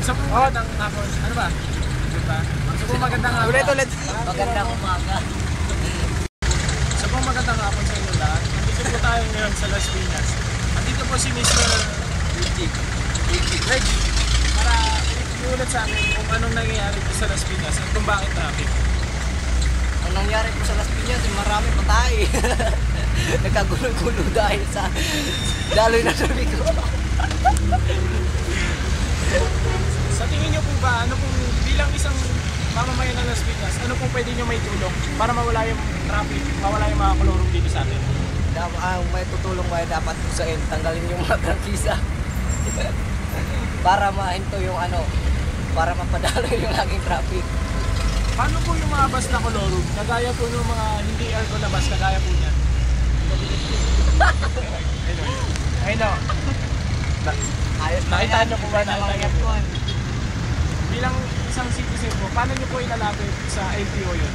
Isa po magandang hapon. Ano ba? Diba? Isa po magandang hapon. Ulit. Magandang umaga. Isa po magandang hapon sa inyo lahat. Nandito po tayo ngayon sa Las Piñas. Nandito po si Mr. Reggie. Para iulit sa amin kung anong nangyayari po sa Las Piñas at kung bakit traffic. Ang nangyari po sa Las Piñas, marami patay. Nagkagulo-gulo dahil sa daloy na sabi ko. Sa tingin nyo po ba, ano pong bilang isang mamamayan ng Las Piñas, ano pong pwede nyo may tulong para mawala yung traffic, mawala yung mga kolorong dito sa atin? Ang may tutulong ba dapat po sa end, tanggalin yung mga prangkisa. Para mahinto yung ano, para mapadaloy yung laging traffic. Paano po yung mga bus na kolorong? Kagaya po ng mga hindi aircon na bus, kagaya po niyan. Ayun o. Nakita nyo po ba na aircon? Bilang isang citizen po, paano nyo po ilalapit sa LTO yun?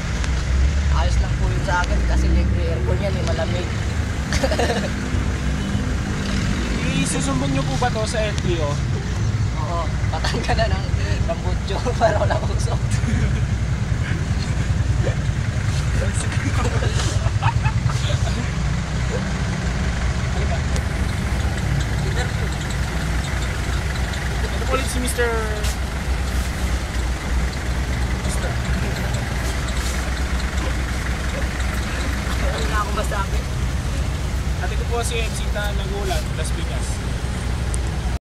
Ayos lang po yun sa akin kasi libre aircon yan, malamig. Isusumbong nyo po ba to sa LTO? Oo, patangga na ng butyo para wala usok. Ito po ulit si Mr. Wala na akong masabi. Ate ko po si MC Ta Nagulan, Las Piñas.